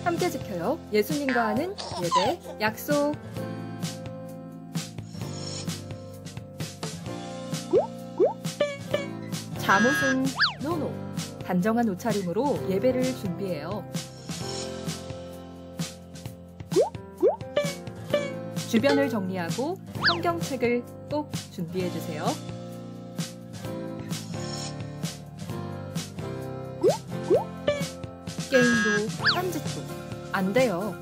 함께 지켜요. 예수님과 하는 예배 약속. 잠옷은 노노. 단정한 옷차림으로 예배를 준비해요. 주변을 정리하고 성경책을 꼭 준비해주세요. 게임도 딴짓도 안 돼요.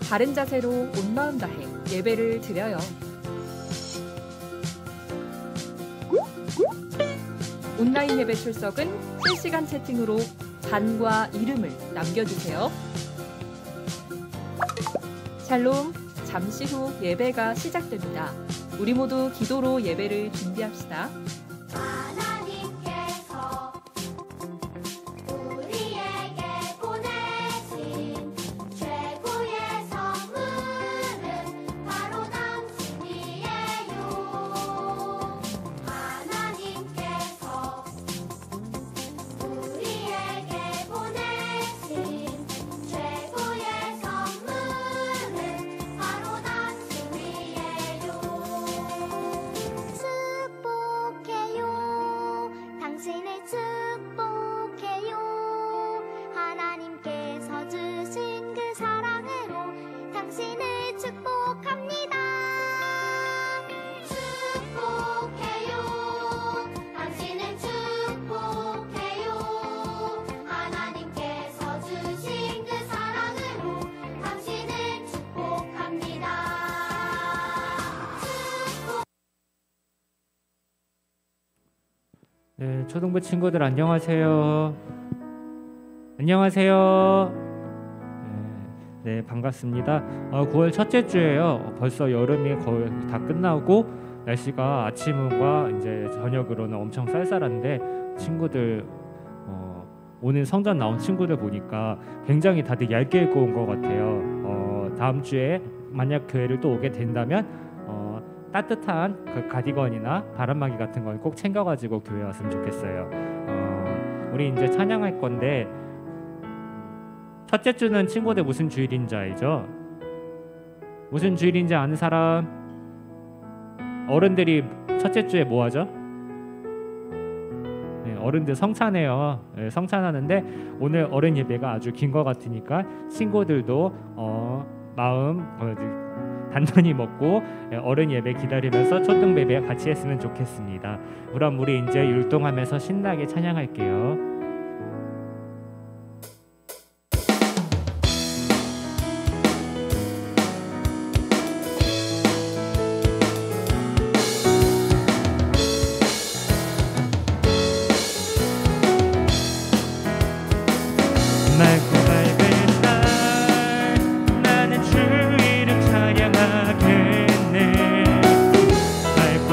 바른 자세로 온 마음 다해 예배를 드려요. 온라인 예배 출석은 실시간 채팅으로 잔과 이름을 남겨주세요. 샬롬, 잠시 후 예배가 시작됩니다. 우리 모두 기도로 예배를 준비합시다. 네, 초등부 친구들 안녕하세요. 안녕하세요. 네, 반갑습니다. 9월 첫째 주예요. 벌써 여름이 거의 다 끝나고 날씨가 아침과 이제 저녁으로는 엄청 쌀쌀한데 친구들 오늘 성전 나온 친구들 보니까 굉장히 다들 얇게 입고 온 것 같아요. 다음 주에 만약 교회를 또 오게 된다면 따뜻한 그 가디건이나 바람막이 같은 걸 꼭 챙겨가지고 교회 왔으면 좋겠어요. 우리 이제 찬양할 건데 첫째 주는 친구들 무슨 주일인지 알죠? 무슨 주일인지 아는 사람? 어른들이 첫째 주에 뭐 하죠? 네, 어른들 성찬해요. 네, 성찬하는데 오늘 어른 예배가 아주 긴 것 같으니까 친구들도 마음 단단히 먹고 어른 예배 기다리면서 초등 예배 같이 했으면 좋겠습니다. 그럼 우리 이제 율동하면서 신나게 찬양할게요.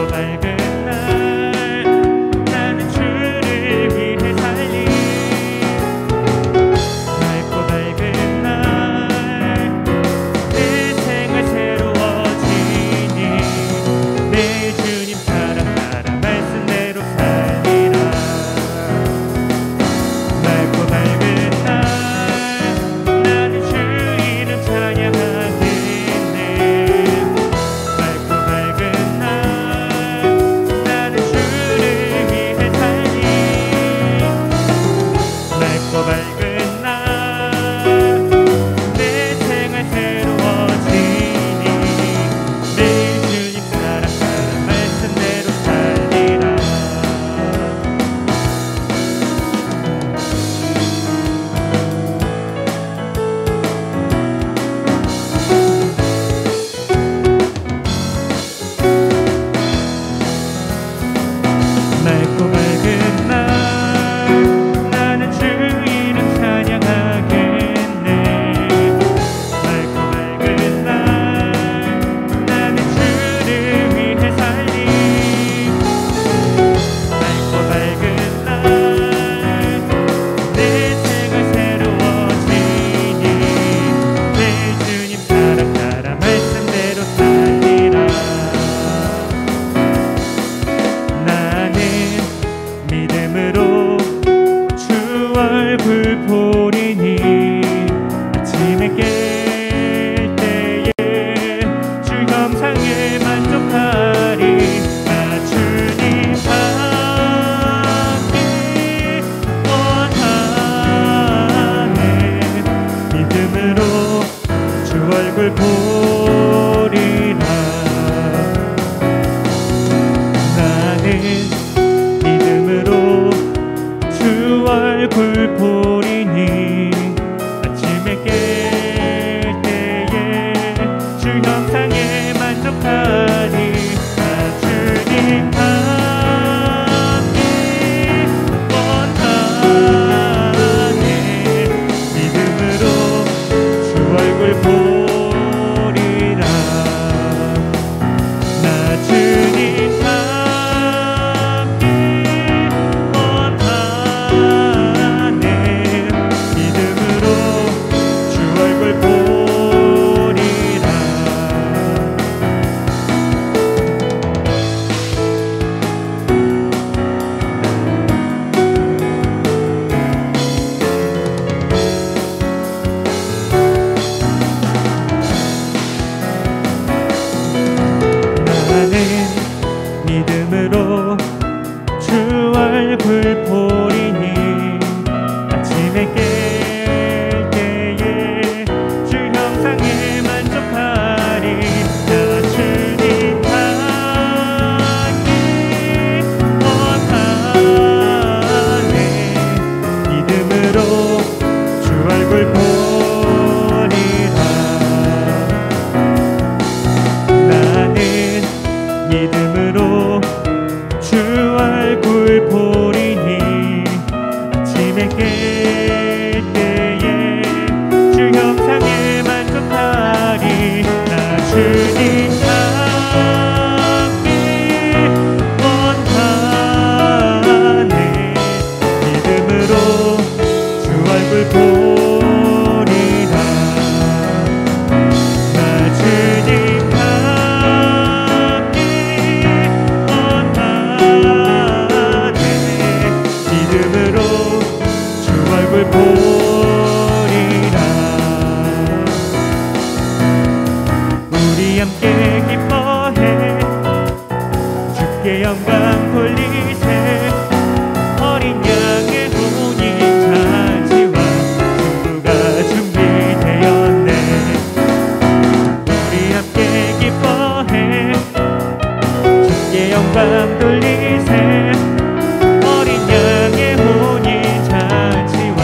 맑은 날 나는 주를 위해 살 보리라. 나는 믿음으로 주 얼굴 보리니 아침에 깰 때에 주 형상에 만족하리. 나 주님 함께 원하네. 믿음으로 주 얼굴 보리라. 나 주님 함께 원하네. 믿음으로 주 얼굴 보리라. 나는 믿음으로 주 얼굴 보리니 아침에 깰 때에 주 형상에 만족하리. 나 주님 함께 원하네. 믿음으로 주 얼굴 보리라. 나는 믿음으로 주 얼굴 보리니 아침에 깰 때에 주 형상에 만족하리. 나 주님 함께 원하네. 믿음으로 주 얼굴 보리라. 나 주님 함께 원하네. 믿음으로 주 얼굴 보리라. 우리 함께 기뻐해 주께 영광 돌리세. 어린 양의 혼인 잔치와 신부가 준비되었네. 우리 함께 기뻐해 주께 영광 돌리세. 어린 양의 혼인 잔치와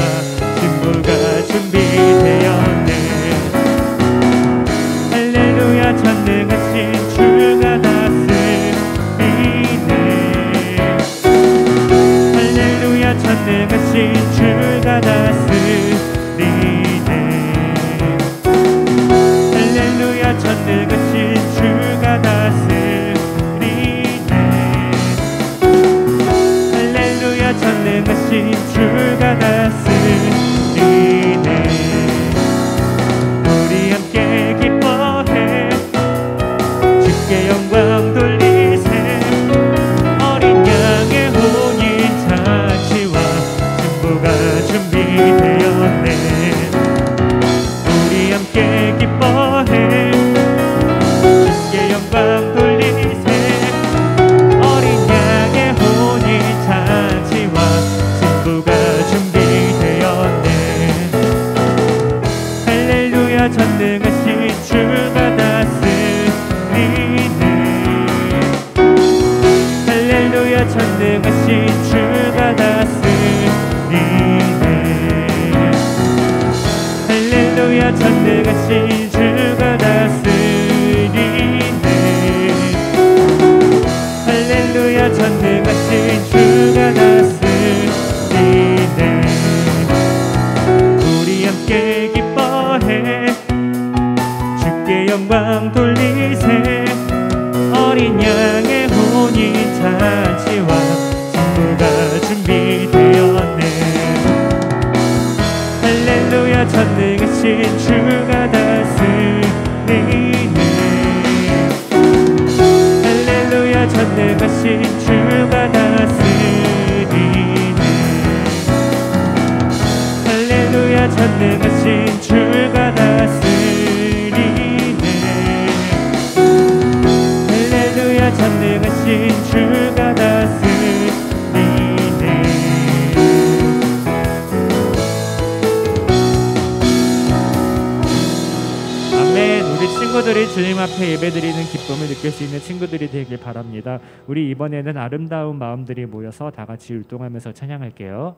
신부가 준비되었네. 할렐루야 전능하신 주가 다스리네. 할렐루야 전능하신 주가 다스리네. 할렐루야 전능하신 주가 다스리네. 할렐루야 전능하신 주가 다스리네. 우리 함께 기뻐해 주께 영광 돌리세. 어린 양의 혼인 잔치와 신부가 준비되었네. 우리 함께 기뻐해 주께 영광 돌리세. 어린 양의 혼인 잔치와 신부가 준비되었네. 할렐루야 전능하신 주가 다스리네. 할렐루야 전능하신 주가 다스리네. 할렐루야 전능하신 주가 다스리네. 할렐루야 전능하신 주가 다스리네. 우리 함께 기뻐해 주께 영광 돌리세. 어린 양의 혼인 잔치와 신부가 준비되었네. 할렐루야 전능하신 주가 다스리네. 할렐루야 전능하신 주가 다스리네. 할렐루야 전능하신 주가 다스리네. 할렐루야 전능하신 주가 다스리네. 아멘. 우리 친구 친구들이 주님 앞에 예배드리는 기쁨을 느낄 수 있는 친구들이 되길 바랍니다. 우리 이번에는 아름다운 마음들이 모여서 다 같이 율동하면서 찬양할게요.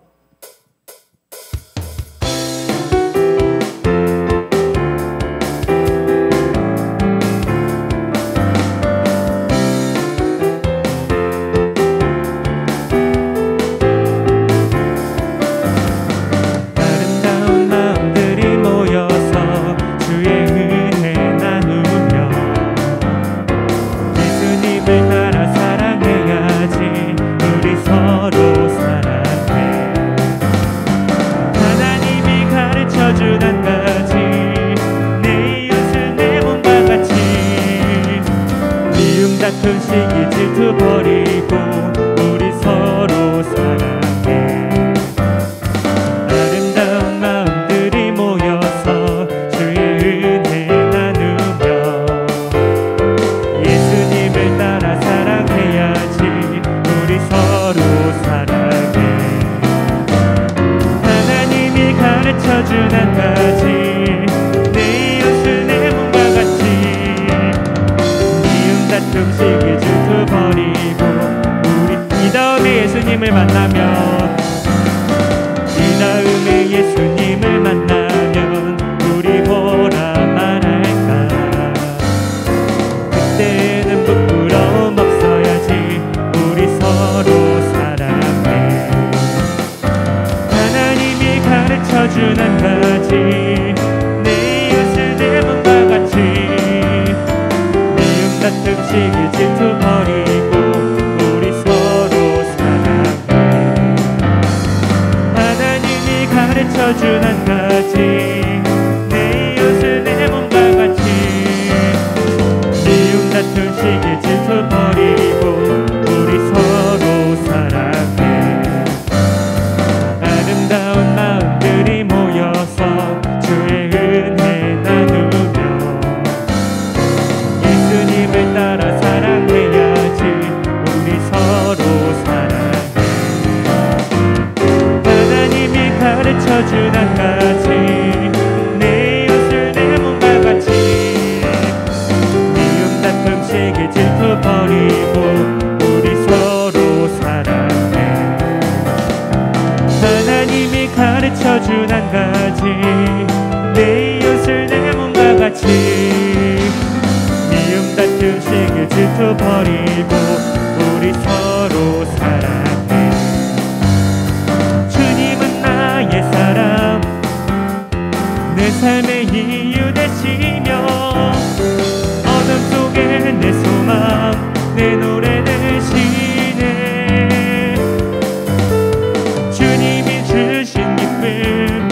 주님이 주신 기쁨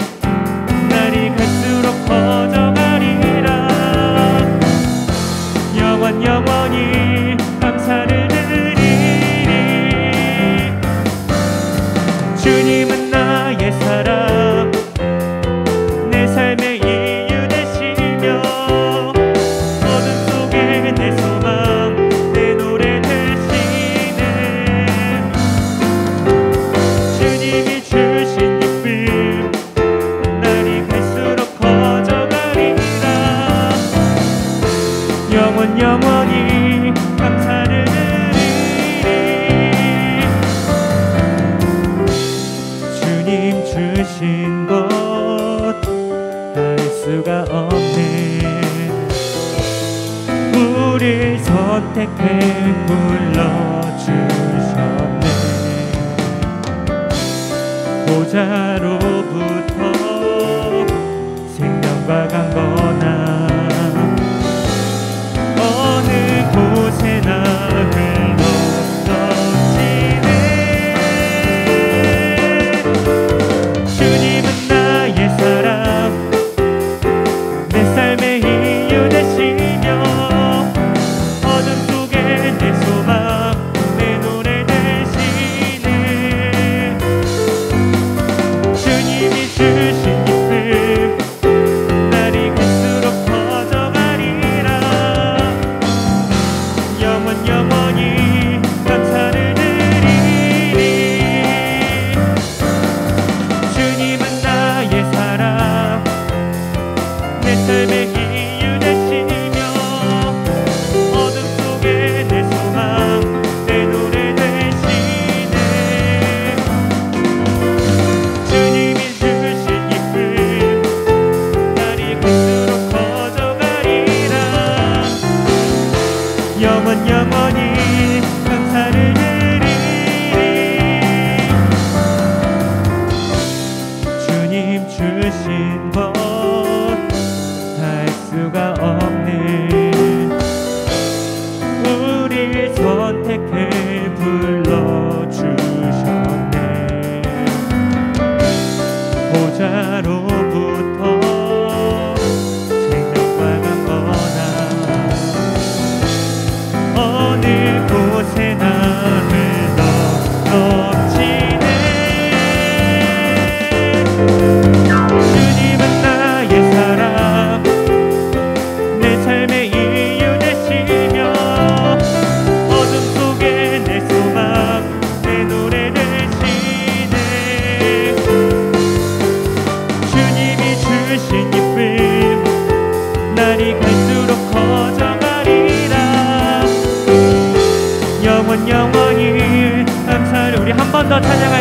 날이 갈수록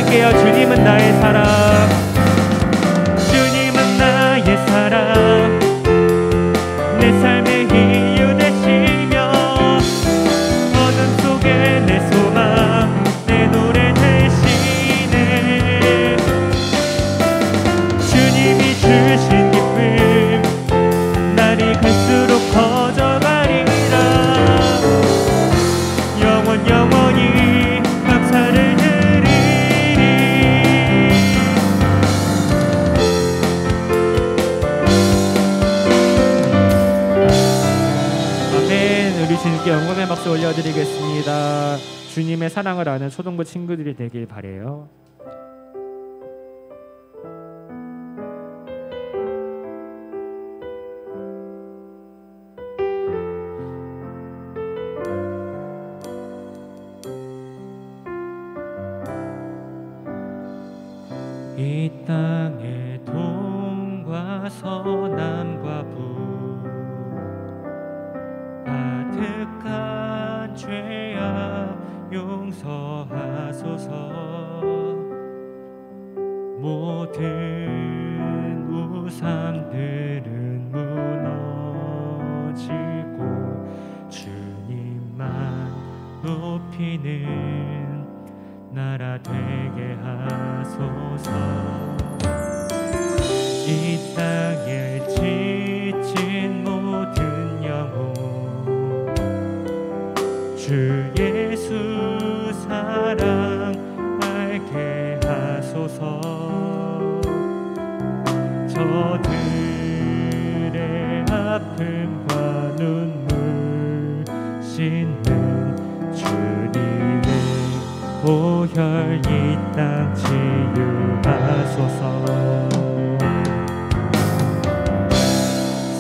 고백할게요. 주님은 나의 사랑, 주님은 나의 사랑, 내 삶의 이유 되시며 어둠 속에 내 소망, 내 노래 되시네. 주님이 주신 기쁨 날이 갈수록 커져가리라. 영원히 감사를 드리리. 아멘. 우리 주님께 영광의 박수 올려드리겠습니다. 주님의 사랑을 아는 초등부 친구들이 되길 바래요. 이 땅의 동과 서남과 북 가득한 죄악 용서하소서. 모든 우상들은 무너지고 주님만 높이는 나라 되게 하소서. 이 땅에 지친 모든 영혼 주 예수 사랑 알게 하소서. 저들의 아픔과 눈물 씻는 주님의 보혈 이 땅 치유하소서.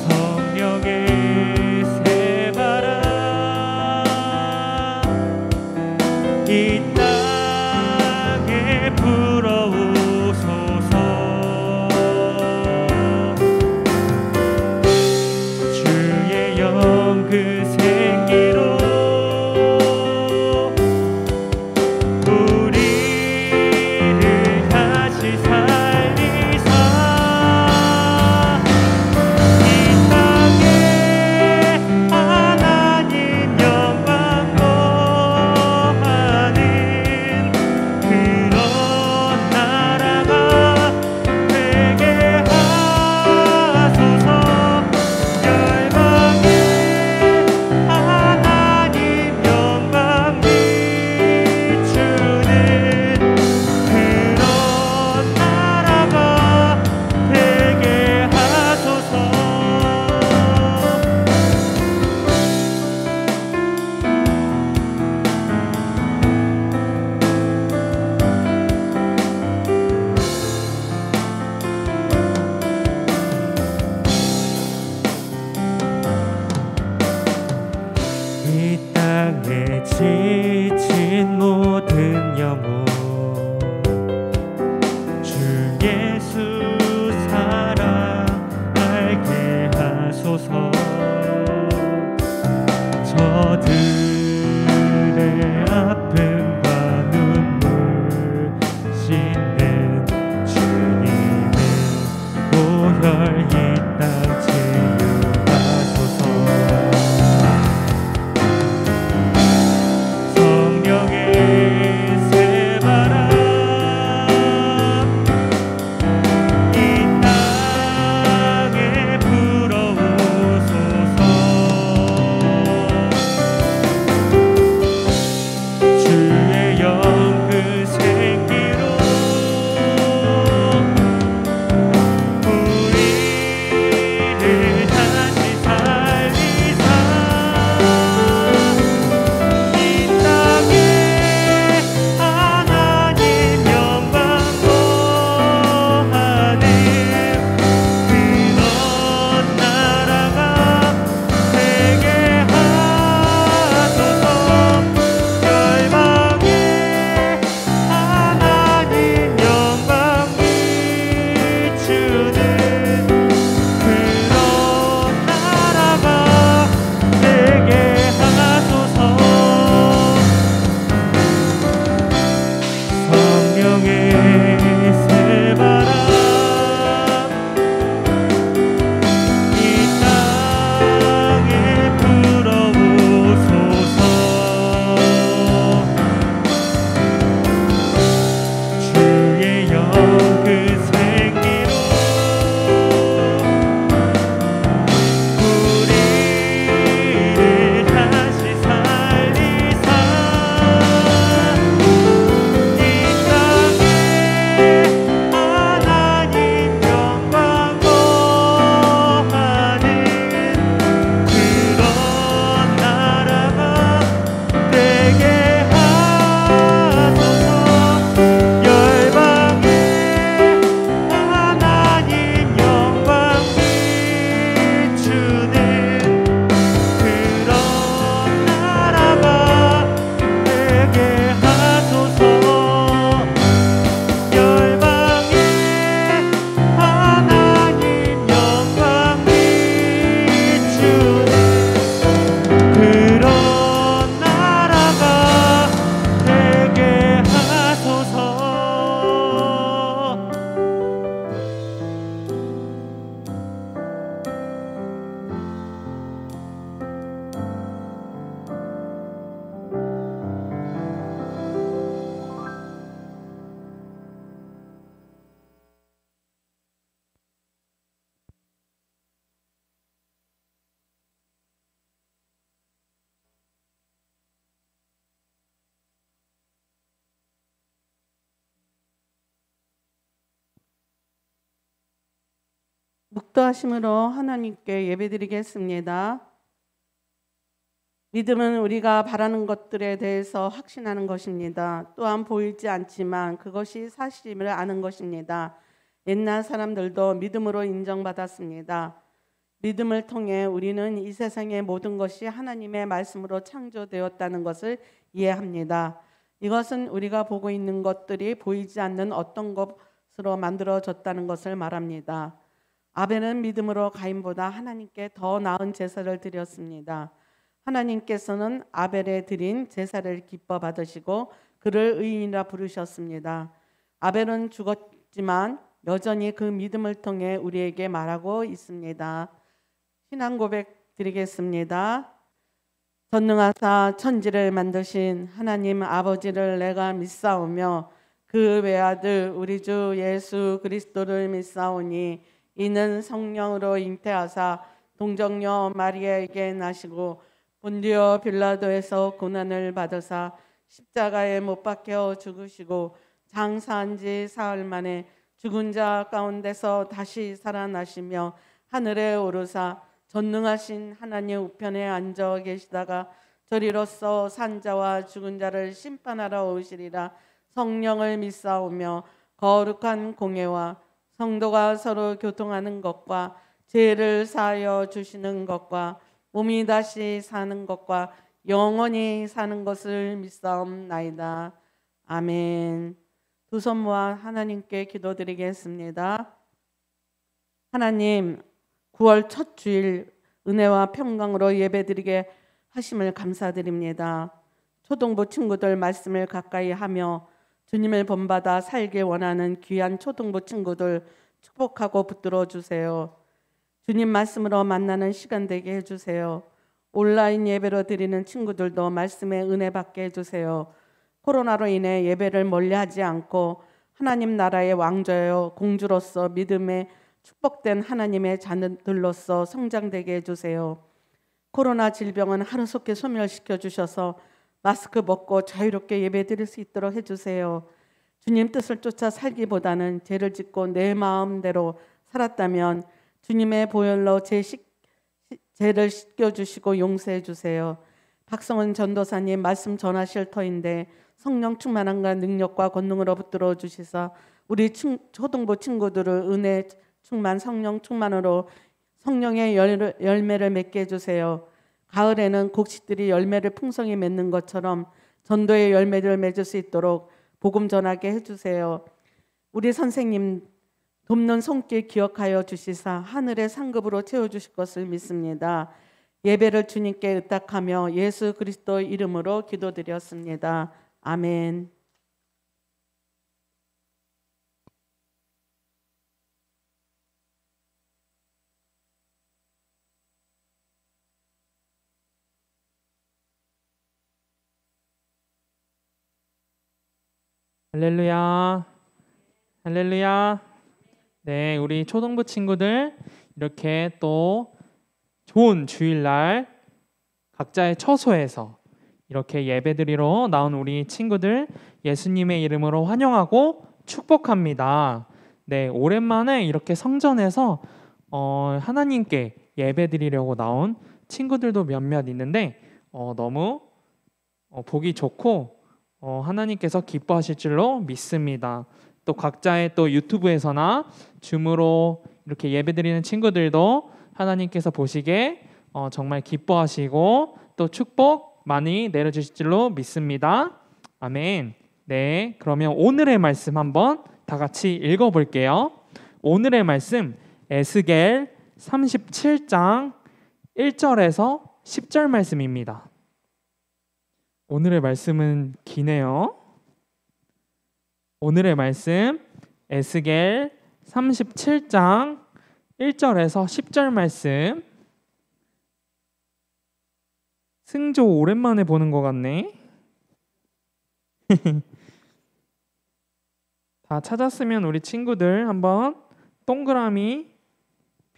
성령의 새바람 이 땅에 불어오소서. 주의 영 그 생기로 지친 모든 영혼 주 예수 사랑 알게 하소서. 저들의 아픔과 눈물 씻는 주님의 보혈 이 땅 치유하소서. 묵도하심으로 하나님께 예배드리겠습니다. 믿음은 우리가 바라는 것들에 대해서 확신하는 것입니다. 또한 보이지 않지만 그것이 사실임을 아는 것입니다. 옛날 사람들도 믿음으로 인정받았습니다. 믿음을 통해 우리는 이 세상의 모든 것이 하나님의 말씀으로 창조되었다는 것을 이해합니다. 이것은 우리가 보고 있는 것들이 보이지 않는 어떤 것으로 만들어졌다는 것을 말합니다. 아벨은 믿음으로 가인보다 하나님께 더 나은 제사를 드렸습니다. 하나님께서는 아벨에 드린 제사를 기뻐 받으시고 그를 의인이라 부르셨습니다. 아벨은 죽었지만 여전히 그 믿음을 통해 우리에게 말하고 있습니다. 신앙 고백 드리겠습니다. 전능하사 천지를 만드신 하나님 아버지를 내가 믿사오며 그 외아들 우리 주 예수 그리스도를 믿사오니 이는 성령으로 잉태하사 동정녀 마리아에게 나시고 본디오 빌라도에서 고난을 받으사 십자가에 못 박혀 죽으시고 장사한 지 사흘 만에 죽은 자 가운데서 다시 살아나시며 하늘에 오르사 전능하신 하나님 우편에 앉아 계시다가 저리로서 산 자와 죽은 자를 심판하러 오시리라. 성령을 믿사오며 거룩한 공예와 성도가 서로 교통하는 것과 죄를 사하여 주시는 것과 몸이 다시 사는 것과 영원히 사는 것을 믿사옵나이다. 아멘. 두 손 모아 하나님께 기도드리겠습니다. 하나님, 9월 첫 주일 은혜와 평강으로 예배드리게 하심을 감사드립니다. 초등부 친구들 말씀을 가까이 하며 주님을 본받아 살길 원하는 귀한 초등부 친구들 축복하고 붙들어 주세요. 주님 말씀으로 만나는 시간 되게 해주세요. 온라인 예배로 드리는 친구들도 말씀에 은혜 받게 해주세요. 코로나로 인해 예배를 멀리하지 않고 하나님 나라의 왕자여 공주로서 믿음에 축복된 하나님의 자녀들로서 성장되게 해주세요. 코로나 질병은 하루속히 소멸시켜 주셔서 마스크 벗고 자유롭게 예배 드릴 수 있도록 해주세요. 주님 뜻을 쫓아 살기보다는 죄를 짓고 내 마음대로 살았다면 주님의 보혈로 죄를 씻겨주시고 용서해 주세요. 박성은 전도사님 말씀 전하실 터인데 성령 충만함과 능력과 권능으로 붙들어 주시사 우리 초등부 친구들을 은혜 충만 성령 충만으로 성령의 열매를 맺게 해주세요. 가을에는 곡식들이 열매를 풍성히 맺는 것처럼 전도의 열매를 맺을 수 있도록 복음 전하게 해주세요. 우리 선생님 돕는 손길 기억하여 주시사 하늘의 상급으로 채워주실 것을 믿습니다. 예배를 주님께 의탁하며 예수 그리스도 이름으로 기도드렸습니다. 아멘. 할렐루야. 할렐루야. 네, 우리 초등부 친구들 이렇게 또 좋은 주일날 각자의 처소에서 이렇게 예배드리러 나온 우리 친구들 예수님의 이름으로 환영하고 축복합니다. 네, 오랜만에 이렇게 성전에서 하나님께 예배드리려고 나온 친구들도 몇몇 있는데 너무 보기 좋고 하나님께서 기뻐하실 줄로 믿습니다. 또 각자의 또 유튜브에서나 줌으로 이렇게 예배드리는 친구들도 하나님께서 보시기에 정말 기뻐하시고 또 축복 많이 내려주실 줄로 믿습니다. 아멘. 네, 그러면 오늘의 말씀 한번 다 같이 읽어볼게요. 오늘의 말씀 에스겔 37장 1절에서 10절 말씀입니다. 오늘의 말씀은 기네요. 오늘의 말씀 에스겔 37장 1절에서 10절 말씀. 승조 오랜만에 보는 것 같네. 다 찾았으면 우리 친구들 한번 동그라미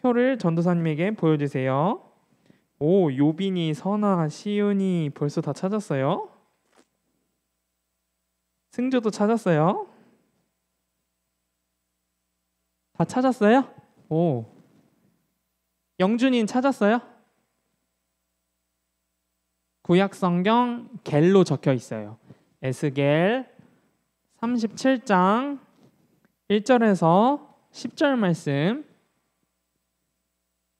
표를 전도사님에게 보여주세요. 오, 요빈이, 선아, 시윤이 벌써 다 찾았어요? 승조도 찾았어요? 다 찾았어요? 오, 영준이는 찾았어요? 구약성경 겔로 적혀 있어요. 에스겔 37장 1절에서 10절 말씀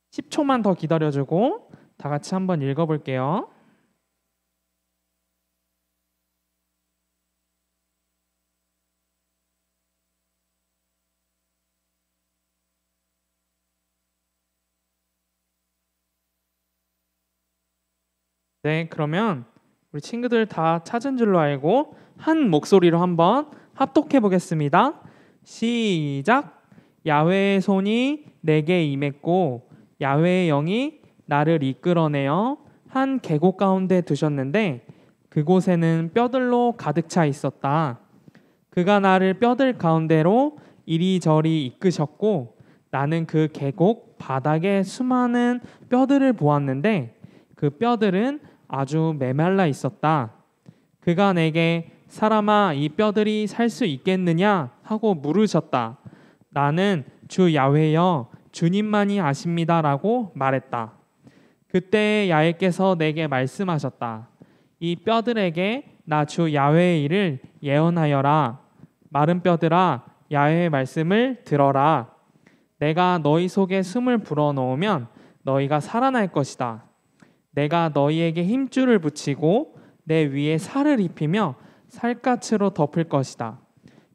10초만 더 기다려주고 다 같이 한번 읽어볼게요. 네, 그러면 우리 친구들 다 찾은 줄로 알고 한 목소리로 한번 합독해 보겠습니다. 시작. 야훼의 손이 내게 임했고 야훼의 영이 나를 이끌어내어 한 계곡 가운데 두셨는데 그곳에는 뼈들로 가득 차 있었다. 그가 나를 뼈들 가운데로 이리저리 이끄셨고 나는 그 계곡 바닥에 수많은 뼈들을 보았는데 그 뼈들은 아주 메말라 있었다. 그가 내게 사람아 이 뼈들이 살 수 있겠느냐 하고 물으셨다. 나는 주 야훼여 주님만이 아십니다라고 말했다. 그때 야훼께서 내게 말씀하셨다. 이 뼈들에게 나 주 야훼의 일을 예언하여라. 마른 뼈들아 야훼의 말씀을 들어라. 내가 너희 속에 숨을 불어넣으면 너희가 살아날 것이다. 내가 너희에게 힘줄을 붙이고 내 위에 살을 입히며 살갗으로 덮을 것이다.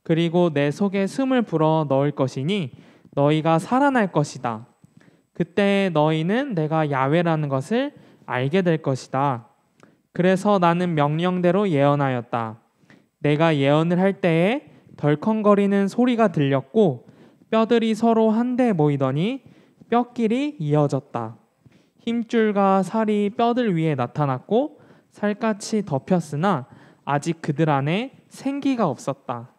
그리고 내 속에 숨을 불어 넣을 것이니 너희가 살아날 것이다. 그때 너희는 내가 야훼라는 것을 알게 될 것이다. 그래서 나는 명령대로 예언하였다. 내가 예언을 할 때에 덜컹거리는 소리가 들렸고 뼈들이 서로 한데 모이더니 뼈끼리 이어졌다. 힘줄과 살이 뼈들 위에 나타났고 살갗이 덮였으나 아직 그들 안에 생기가 없었다.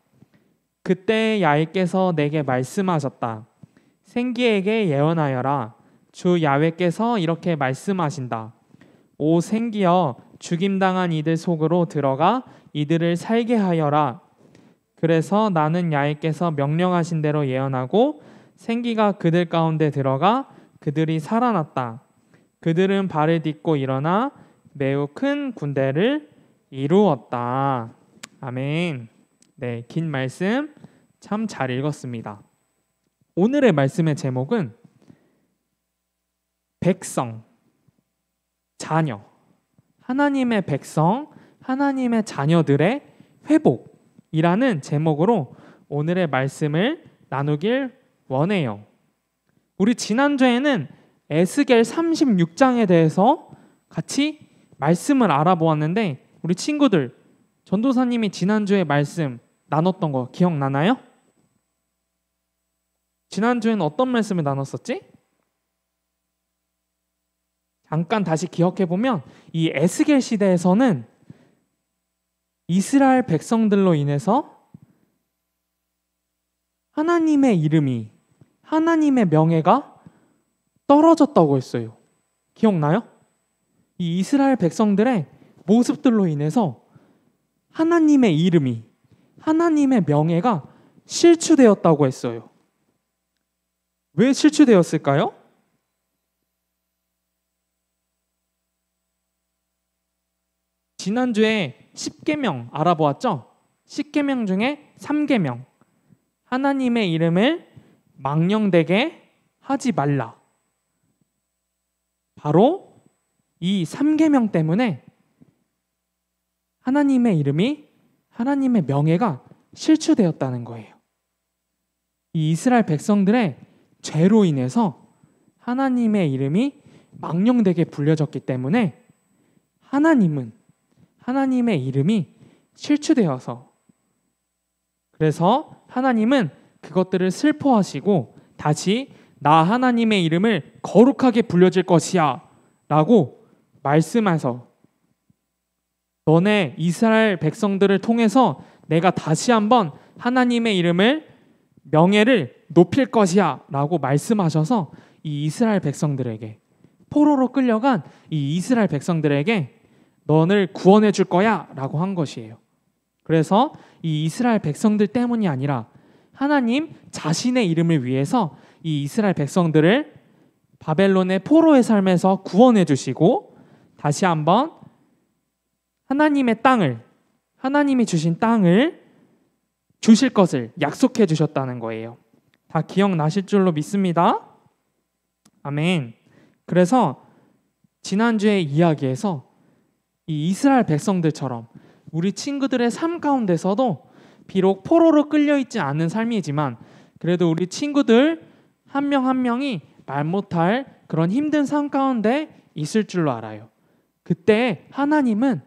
그때 야훼께서 내게 말씀하셨다. 생기에게 예언하여라. 주 야훼께서 이렇게 말씀하신다. 오 생기여 죽임당한 이들 속으로 들어가 이들을 살게 하여라. 그래서 나는 야훼께서 명령하신 대로 예언하고 생기가 그들 가운데 들어가 그들이 살아났다. 그들은 발을 딛고 일어나 매우 큰 군대를 이루었다. 아멘. 네, 긴 말씀 참 잘 읽었습니다. 오늘의 말씀의 제목은 백성, 자녀, 하나님의 백성, 하나님의 자녀들의 회복이라는 제목으로 오늘의 말씀을 나누길 원해요. 우리 지난주에는 에스겔 36장에 대해서 같이 말씀을 알아보았는데 우리 친구들 전도사님이 지난주에 말씀 나눴던 거 기억나나요? 지난주에는 어떤 말씀을 나눴었지? 잠깐 다시 기억해보면 이 에스겔 시대에서는 이스라엘 백성들로 인해서 하나님의 이름이 하나님의 명예가 떨어졌다고 했어요. 기억나요? 이 이스라엘 백성들의 모습들로 인해서 하나님의 이름이 하나님의 명예가 실추되었다고 했어요. 왜 실추되었을까요? 지난주에 10계명 알아보았죠? 10계명 중에 3계명 하나님의 이름을 망령되게 하지 말라. 바로 이 3계명 때문에 하나님의 이름이 하나님의 명예가 실추되었다는 거예요. 이 이스라엘 백성들의 죄로 인해서 하나님의 이름이 망령되게 불려졌기 때문에 하나님은 하나님의 이름이 실추되어서 그래서 하나님은 그것들을 슬퍼하시고 다시 나 하나님의 이름을 거룩하게 불려질 것이야 라고 말씀해서 너네 이스라엘 백성들을 통해서 내가 다시 한번 하나님의 이름을 명예를 높일 것이야 라고 말씀하셔서 이 이스라엘 백성들에게 포로로 끌려간 이 이스라엘 백성들에게 너를 구원해 줄 거야 라고 한 것이에요. 그래서 이 이스라엘 백성들 때문이 아니라 하나님 자신의 이름을 위해서 이 이스라엘 백성들을 바벨론의 포로의 삶에서 구원해 주시고 다시 한번 하나님의 땅을, 하나님이 주신 땅을 주실 것을 약속해 주셨다는 거예요. 다 기억나실 줄로 믿습니다. 아멘. 그래서 지난주의 이야기에서 이 이스라엘 백성들처럼 우리 친구들의 삶 가운데서도 비록 포로로 끌려있지 않은 삶이지만 그래도 우리 친구들 한 명 한 명이 말 못할 그런 힘든 삶 가운데 있을 줄로 알아요. 그때 하나님은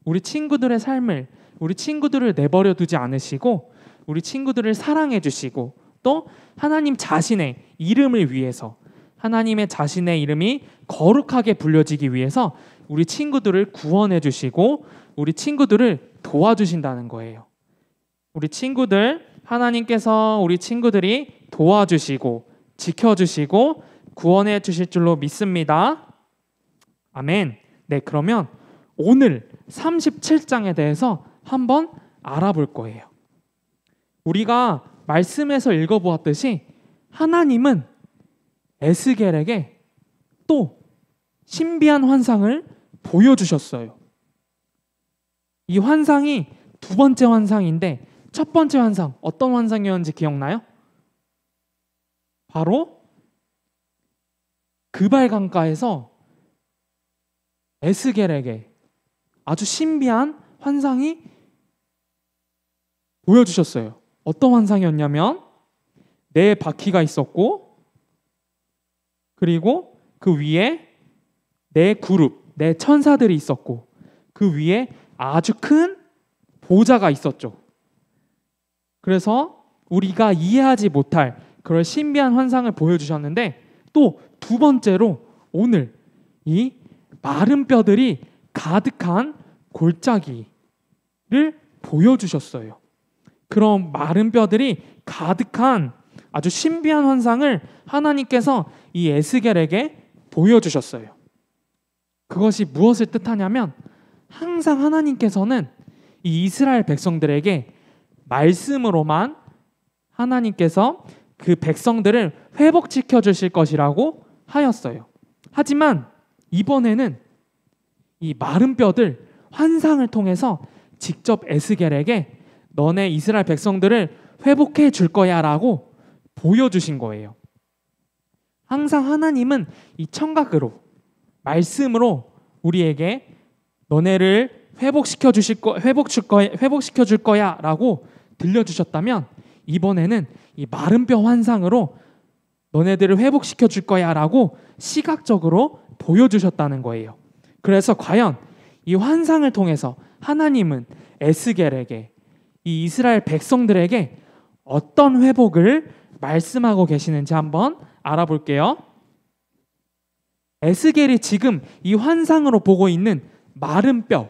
우리 친구들의 삶을, 우리 친구들을 내버려 두지 않으시고 우리 친구들을 사랑해 주시고 또 하나님 자신의 이름을 위해서, 하나님의 자신의 이름이 거룩하게 불려지기 위해서 우리 친구들을 구원해 주시고 우리 친구들을 도와주신다는 거예요. 우리 친구들, 하나님께서 우리 친구들이 도와주시고 지켜주시고 구원해 주실 줄로 믿습니다. 아멘. 네, 그러면 오늘 37장에 대해서 한번 알아볼 거예요. 우리가 말씀에서 읽어보았듯이 하나님은 에스겔에게 또 신비한 환상을 보여주셨어요. 이 환상이 두 번째 환상인데 첫 번째 환상 어떤 환상이었는지 기억나요? 바로 그발 강가에서 에스겔에게 아주 신비한 환상이 보여주셨어요. 어떤 환상이었냐면 네 바퀴가 있었고 그리고 그 위에 네 그룹, 네 천사들이 있었고 그 위에 아주 큰 보좌가 있었죠. 그래서 우리가 이해하지 못할 그런 신비한 환상을 보여주셨는데 또 두 번째로 오늘 이 마른 뼈들이 가득한 골짜기를 보여주셨어요. 그런 마른 뼈들이 가득한 아주 신비한 환상을 하나님께서 이 에스겔에게 보여주셨어요. 그것이 무엇을 뜻하냐면 항상 하나님께서는 이 이스라엘 백성들에게 말씀으로만 하나님께서 그 백성들을 회복시켜 주실 것이라고 하였어요. 하지만 이번에는 이 마른 뼈들 환상을 통해서 직접 에스겔에게 너네 이스라엘 백성들을 회복해 줄 거야 라고 보여주신 거예요. 항상 하나님은 이 청각으로 말씀으로 우리에게 너네를 회복시켜 줄 거야 라고 들려주셨다면 이번에는 이 마른 뼈 환상으로 너네들을 회복시켜 줄 거야 라고 시각적으로 보여주셨다는 거예요. 그래서 과연 이 환상을 통해서 하나님은 에스겔에게 이 이스라엘 백성들에게 어떤 회복을 말씀하고 계시는지 한번 알아볼게요. 에스겔이 지금 이 환상으로 보고 있는 마른 뼈,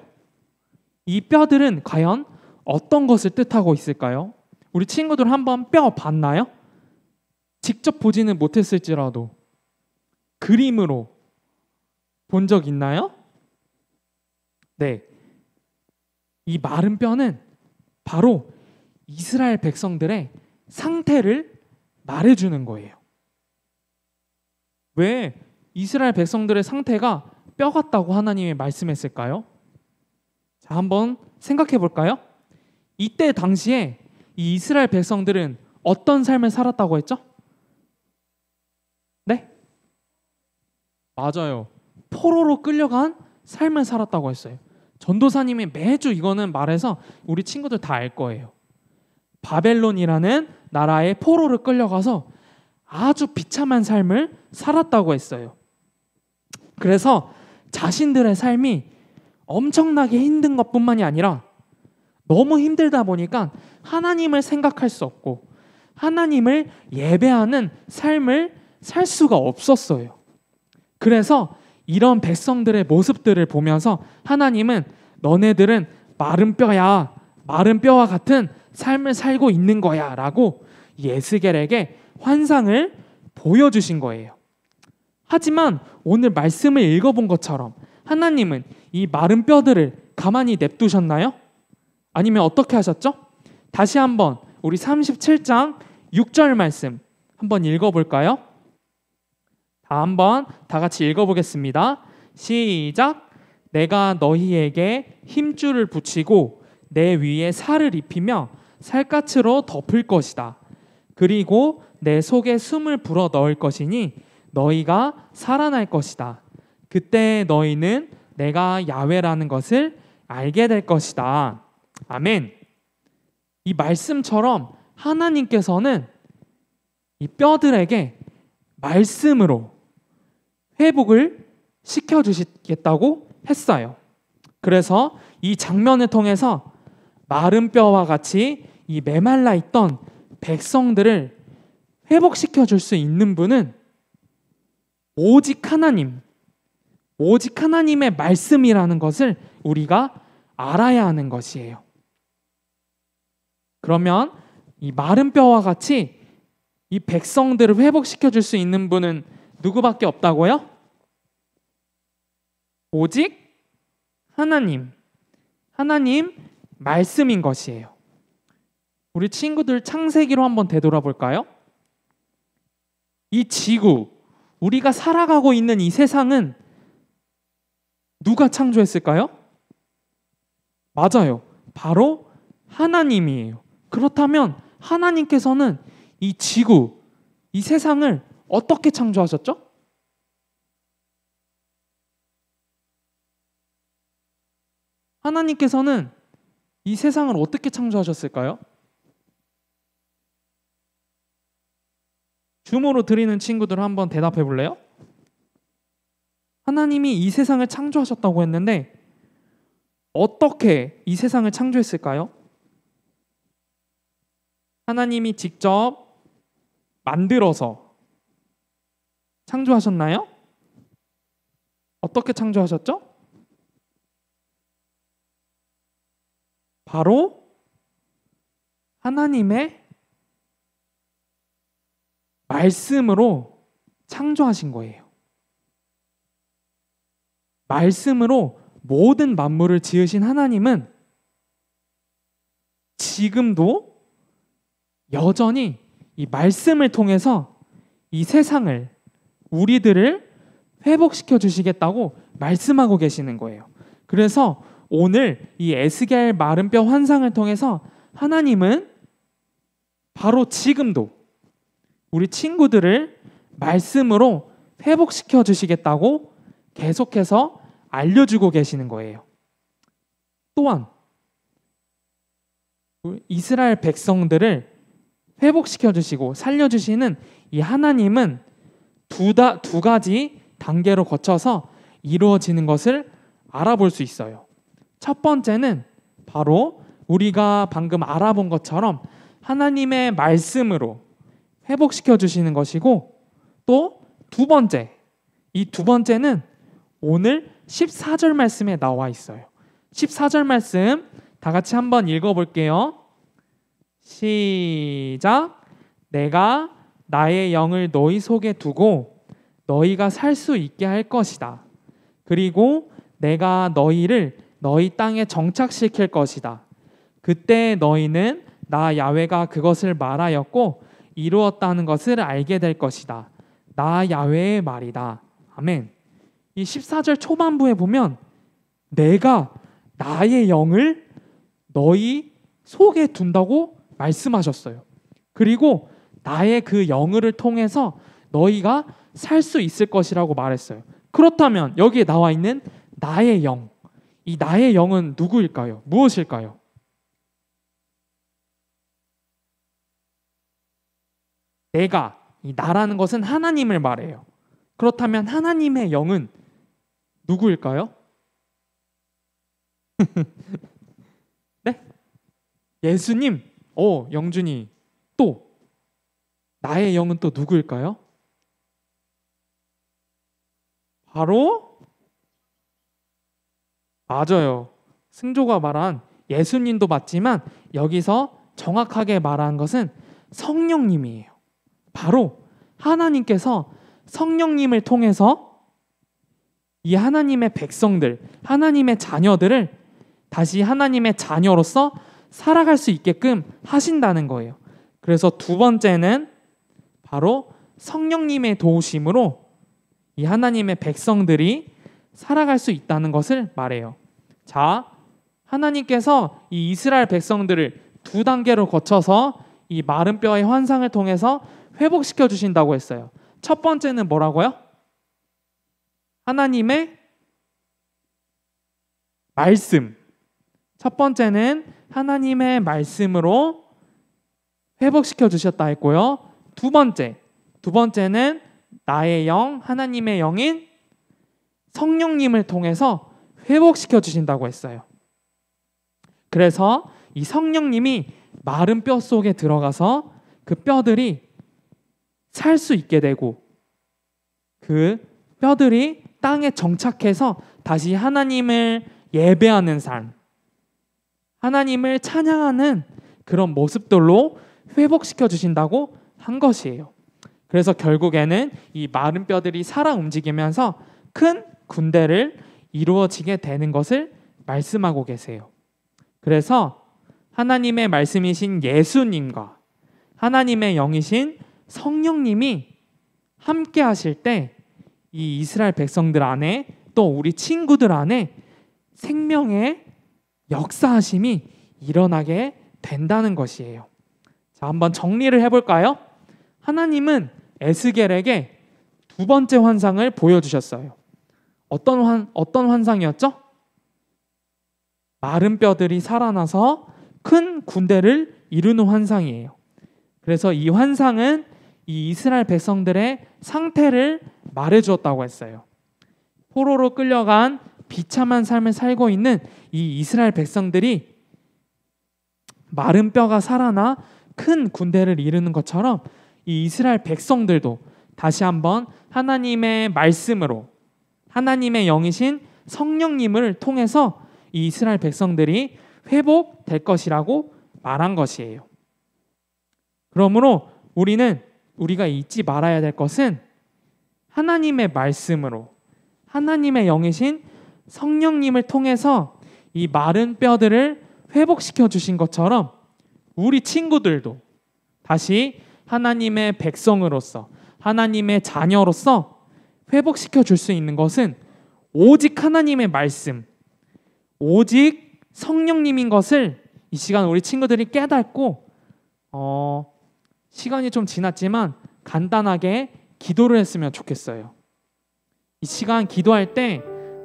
이 뼈들은 과연 어떤 것을 뜻하고 있을까요? 우리 친구들 한번 뼈 봤나요? 직접 보지는 못했을지라도 그림으로 본 적 있나요? 네. 이 마른 뼈는 바로 이스라엘 백성들의 상태를 말해주는 거예요. 왜 이스라엘 백성들의 상태가 뼈 같다고 하나님이 말씀했을까요? 자, 한번 생각해 볼까요? 이때 당시에 이 이스라엘 백성들은 어떤 삶을 살았다고 했죠? 네? 맞아요. 포로로 끌려간 삶을 살았다고 했어요. 전도사님이 매주 이거는 말해서 우리 친구들 다 알 거예요. 바벨론이라는 나라의 포로를 끌려가서 아주 비참한 삶을 살았다고 했어요. 그래서 자신들의 삶이 엄청나게 힘든 것뿐만이 아니라 너무 힘들다 보니까 하나님을 생각할 수 없고 하나님을 예배하는 삶을 살 수가 없었어요. 그래서 이런 백성들의 모습들을 보면서 하나님은 너네들은 마른 뼈야, 마른 뼈와 같은 삶을 살고 있는 거야 라고 에스겔에게 환상을 보여주신 거예요. 하지만 오늘 말씀을 읽어본 것처럼 하나님은 이 마른 뼈들을 가만히 냅두셨나요? 아니면 어떻게 하셨죠? 다시 한번 우리 37장 6절 말씀 한번 읽어볼까요? 다 한번 다 같이 읽어보겠습니다. 시작. 내가 너희에게 힘줄을 붙이고 내 위에 살을 입히며 살갗으로 덮을 것이다. 그리고 내 속에 숨을 불어 넣을 것이니 너희가 살아날 것이다. 그때 너희는 내가 야훼라는 것을 알게 될 것이다. 아멘. 이 말씀처럼 하나님께서는 이 뼈들에게 말씀으로 회복을 시켜주시겠다고 했어요. 그래서 이 장면을 통해서 마른 뼈와 같이 이 메말라 있던 백성들을 회복시켜 줄 수 있는 분은 오직 하나님, 오직 하나님의 말씀이라는 것을 우리가 알아야 하는 것이에요. 그러면 이 마른 뼈와 같이 이 백성들을 회복시켜 줄 수 있는 분은 누구밖에 없다고요? 오직 하나님 말씀인 것이에요. 우리 친구들 창세기로 한번 되돌아볼까요? 이 지구, 우리가 살아가고 있는 이 세상은 누가 창조했을까요? 맞아요. 바로 하나님이에요. 그렇다면 하나님께서는 이 지구, 이 세상을 어떻게 창조하셨죠? 하나님께서는 이 세상을 어떻게 창조하셨을까요? 줌으로 드리는 친구들 한번 대답해 볼래요? 하나님이 이 세상을 창조하셨다고 했는데 어떻게 이 세상을 창조했을까요? 하나님이 직접 만들어서 창조하셨나요? 어떻게 창조하셨죠? 바로 하나님의 말씀으로 창조하신 거예요. 말씀으로 모든 만물을 지으신 하나님은 지금도 여전히 이 말씀을 통해서 이 세상을, 우리들을 회복시켜 주시겠다고 말씀하고 계시는 거예요. 그래서 오늘 이 에스겔 마른 뼈 환상을 통해서 하나님은 바로 지금도 우리 친구들을 말씀으로 회복시켜 주시겠다고 계속해서 알려주고 계시는 거예요. 또한 이스라엘 백성들을 회복시켜 주시고 살려주시는 이 하나님은 두 가지 단계로 거쳐서 이루어지는 것을 알아볼 수 있어요. 첫 번째는 바로 우리가 방금 알아본 것처럼 하나님의 말씀으로 회복시켜 주시는 것이고, 또 두 번째, 이 두 번째는 오늘 14절 말씀에 나와 있어요. 14절 말씀 다 같이 한번 읽어볼게요. 시작. 내가 나의 영을 너희 속에 두고 너희가 살 수 있게 할 것이다. 그리고 내가 너희를 너희 땅에 정착시킬 것이다. 그때 너희는 나 야훼가 그것을 말하였고 이루었다는 것을 알게 될 것이다. 나 야훼의 말이다. 아멘. 이 14절 초반부에 보면 내가 나의 영을 너희 속에 둔다고 말씀하셨어요. 그리고 나의 그 영을 통해서 너희가 살 수 있을 것이라고 말했어요. 그렇다면 여기에 나와 있는 나의 영, 이 나의 영은 누구일까요? 무엇일까요? 내가, 이 나라는 것은 하나님을 말해요. 그렇다면 하나님의 영은 누구일까요? 네? 예수님. 영준이. 또 나의 영은 또 누구일까요? 바로 맞아요. 승조가 말한 예수님도 맞지만 여기서 정확하게 말한 것은 성령님이에요. 바로 하나님께서 성령님을 통해서 이 하나님의 백성들, 하나님의 자녀들을 다시 하나님의 자녀로서 살아갈 수 있게끔 하신다는 거예요. 그래서 두 번째는 바로 성령님의 도우심으로 이 하나님의 백성들이 살아갈 수 있다는 것을 말해요. 자, 하나님께서 이 이스라엘 백성들을 두 단계로 거쳐서 이 마른 뼈의 환상을 통해서 회복시켜 주신다고 했어요. 첫 번째는 뭐라고요? 하나님의 말씀. 첫 번째는 하나님의 말씀으로 회복시켜 주셨다 했고요. 두 번째는 나의 영, 하나님의 영인 성령님을 통해서 회복시켜 주신다고 했어요. 그래서 이 성령님이 마른 뼈 속에 들어가서 그 뼈들이 살 수 있게 되고 그 뼈들이 땅에 정착해서 다시 하나님을 예배하는 삶, 하나님을 찬양하는 그런 모습들로 회복시켜 주신다고 한 것이에요. 그래서 결국에는 이 마른 뼈들이 살아 움직이면서 큰 군대를 이루어지게 되는 것을 말씀하고 계세요. 그래서 하나님의 말씀이신 예수님과 하나님의 영이신 성령님이 함께 하실 때 이 이스라엘 백성들 안에 또 우리 친구들 안에 생명의 역사하심이 일어나게 된다는 것이에요. 자, 한번 정리를 해볼까요? 하나님은 에스겔에게 두 번째 환상을 보여주셨어요. 어떤 환상이었죠? 마른 뼈들이 살아나서 큰 군대를 이루는 환상이에요. 그래서 이 환상은 이 이스라엘 백성들의 상태를 말해주었다고 했어요. 포로로 끌려간 비참한 삶을 살고 있는 이 이스라엘 백성들이 마른 뼈가 살아나 큰 군대를 이루는 것처럼 이 이스라엘 백성들도 다시 한번 하나님의 말씀으로 하나님의 영이신 성령님을 통해서 이 이스라엘 백성들이 회복될 것이라고 말한 것이에요. 그러므로 우리가 잊지 말아야 될 것은 하나님의 말씀으로 하나님의 영이신 성령님을 통해서 이 마른 뼈들을 회복시켜 주신 것처럼 우리 친구들도 다시 하나님의 백성으로서 하나님의 자녀로서 회복시켜 줄 수 있는 것은 오직 하나님의 말씀, 오직 성령님인 것을 이 시간 우리 친구들이 깨닫고 시간이 좀 지났지만 간단하게 기도를 했으면 좋겠어요. 이 시간 기도할 때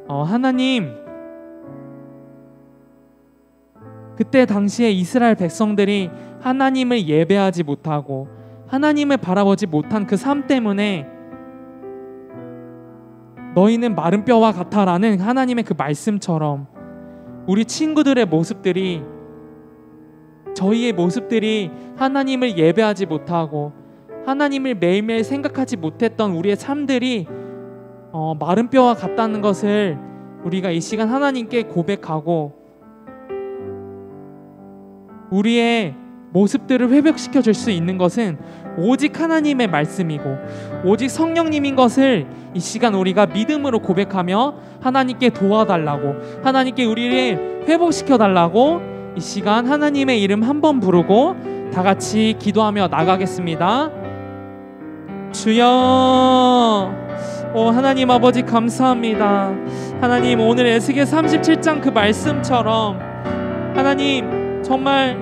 하나님, 그때 당시에 이스라엘 백성들이 하나님을 예배하지 못하고 하나님을 바라보지 못한 그 삶 때문에 너희는 마른 뼈와 같아라는 하나님의 그 말씀처럼 우리 친구들의 모습들이, 저희의 모습들이 하나님을 예배하지 못하고 하나님을 매일매일 생각하지 못했던 우리의 삶들이 마른 뼈와 같다는 것을 우리가 이 시간 하나님께 고백하고 우리의 모습들을 회복시켜 줄 수 있는 것은 오직 하나님의 말씀이고 오직 성령님인 것을 이 시간 우리가 믿음으로 고백하며 하나님께 도와달라고, 하나님께 우리를 회복시켜 달라고 이 시간 하나님의 이름 한번 부르고 다 같이 기도하며 나가겠습니다. 주여, 하나님 아버지 감사합니다. 하나님, 오늘 에스겔 37장 그 말씀처럼 하나님 정말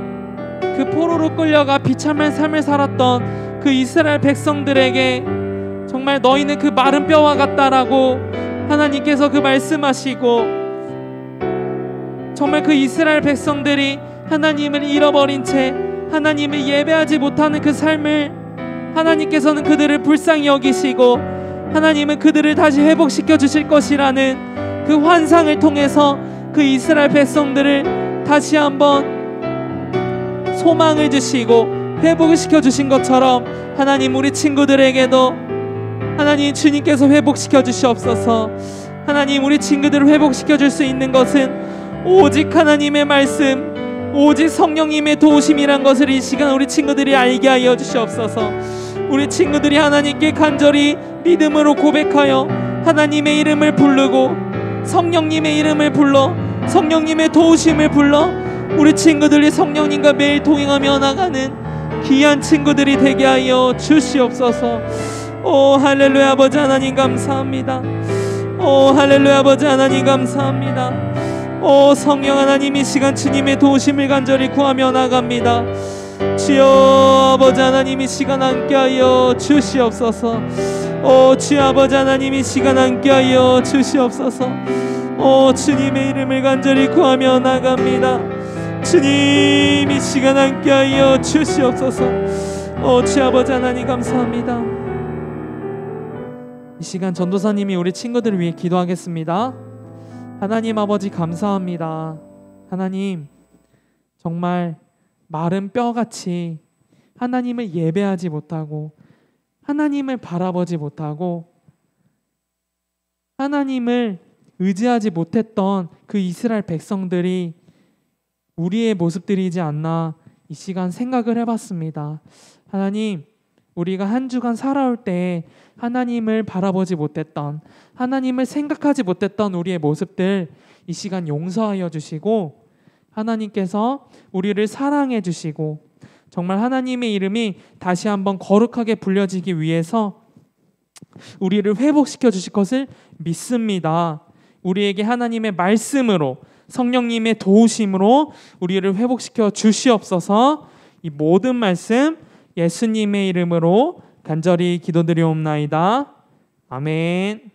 그 포로로 끌려가 비참한 삶을 살았던 그 이스라엘 백성들에게 정말 너희는 그 마른 뼈와 같다라고 하나님께서 그 말씀하시고, 정말 그 이스라엘 백성들이 하나님을 잃어버린 채 하나님을 예배하지 못하는 그 삶을 하나님께서는 그들을 불쌍히 여기시고 하나님은 그들을 다시 회복시켜 주실 것이라는 그 환상을 통해서 그 이스라엘 백성들을 다시 한번 소망을 주시고 회복을 시켜 주신 것처럼 하나님, 우리 친구들에게도 하나님 주님께서 회복시켜 주시옵소서. 하나님, 우리 친구들을 회복시켜 줄 수 있는 것은 오직 하나님의 말씀, 오직 성령님의 도우심이란 것을 이 시간 우리 친구들이 알게 하여 주시옵소서. 우리 친구들이 하나님께 간절히 믿음으로 고백하여 하나님의 이름을 부르고 성령님의 이름을 불러 성령님의 도우심을 불러 우리 친구들이 성령님과 매일 동행하며 나가는 귀한 친구들이 되게 하여 주시옵소서. 오 할렐루야 아버지 하나님 감사합니다. 오 할렐루야 아버지 하나님 감사합니다. 오 성령 하나님 이 시간 주님의 도우심을 간절히 구하며 나갑니다. 주여 아버지 하나님 이 시간 함께하여 주시옵소서. 오 주여 아버지 하나님 이 시간 함께하여 주시옵소서. 오 주님의 이름을 간절히 구하며 나갑니다. 주님 이 시간 함께하여 주시옵소서. 오 주여 아버지 하나님 감사합니다. 이 시간 전도사님이 우리 친구들을 위해 기도하겠습니다. 하나님 아버지 감사합니다. 하나님 정말 마른 뼈같이 하나님을 예배하지 못하고 하나님을 바라보지 못하고 하나님을 의지하지 못했던 그 이스라엘 백성들이 우리의 모습들이지 않나 이 시간 생각을 해봤습니다. 하나님 우리가 한 주간 살아올 때 하나님을 바라보지 못했던 하나님을 생각하지 못했던 우리의 모습들 이 시간 용서하여 주시고 하나님께서 우리를 사랑해 주시고 정말 하나님의 이름이 다시 한번 거룩하게 불려지기 위해서 우리를 회복시켜 주실 것을 믿습니다. 우리에게 하나님의 말씀으로 성령님의 도우심으로 우리를 회복시켜 주시옵소서. 이 모든 말씀 예수님의 이름으로 간절히 기도드리옵나이다. 아멘.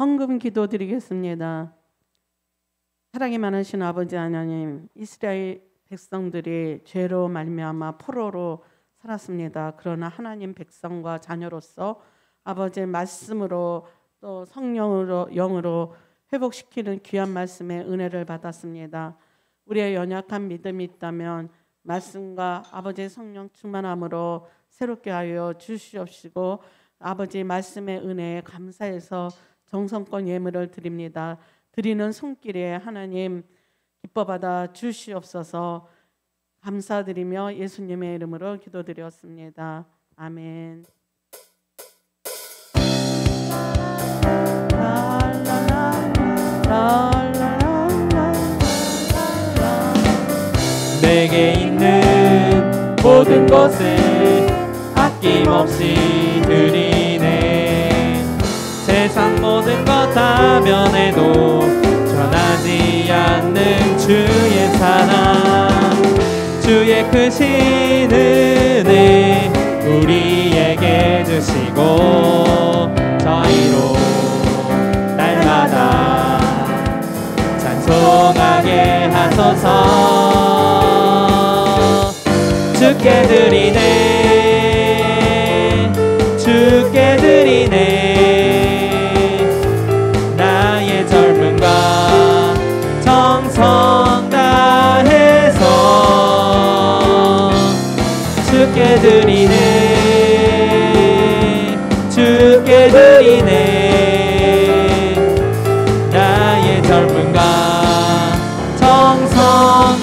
헌금 기도드리겠습니다. 사랑이 많으신 아버지 하나님, 이스라엘 백성들이 죄로 말미암아 포로로 살았습니다. 그러나 하나님 백성과 자녀로서 아버지의 말씀으로 또 성령으로 영으로 회복시키는 귀한 말씀의 은혜를 받았습니다. 우리의 연약한 믿음이 있다면 말씀과 아버지의 성령 충만함으로 새롭게 하여 주시옵시고 아버지의 말씀의 은혜에 감사해서 정성껏 예물을 드립니다. 드리는 손길에 하나님 기뻐 받아 주시옵소서. 감사드리며 예수님의 이름으로 기도드렸습니다. 아멘. 내게 있는 모든 것을 아낌없이 드리네. 세상 모든 것 다 면해도 변하지 않는 주의 사랑, 주의 크신 은혜 우리에게 주시고 저희로 날마다 찬송하게 하소서. 주께 드리네, 주께 드리네. 나의 젊음과 정성 다해서 주께 드리네, 주께 드리네. 나의 젊음과 정성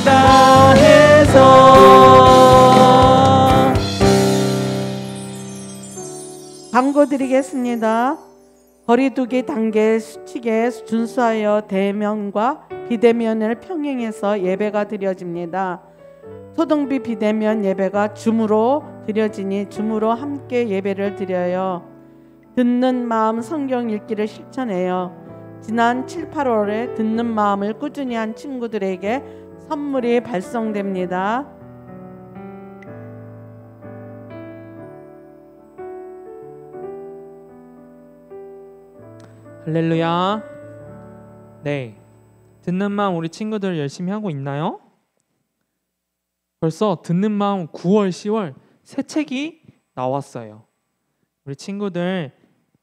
다해서. 광고 드리겠습니다. 거리두기 단계 수칙에 준수하여 대면과 비대면을 평행해서 예배가 드려집니다. 소등비 비대면 예배가 줌으로 드려지니 줌으로 함께 예배를 드려요. 듣는 마음 성경 읽기를 실천해요. 지난 7, 8월에 듣는 마음을 꾸준히 한 친구들에게 선물이 발송됩니다. 할렐루야. 네, 듣는 마음 우리 친구들 열심히 하고 있나요? 벌써 듣는 마음 9월, 10월 새 책이 나왔어요. 우리 친구들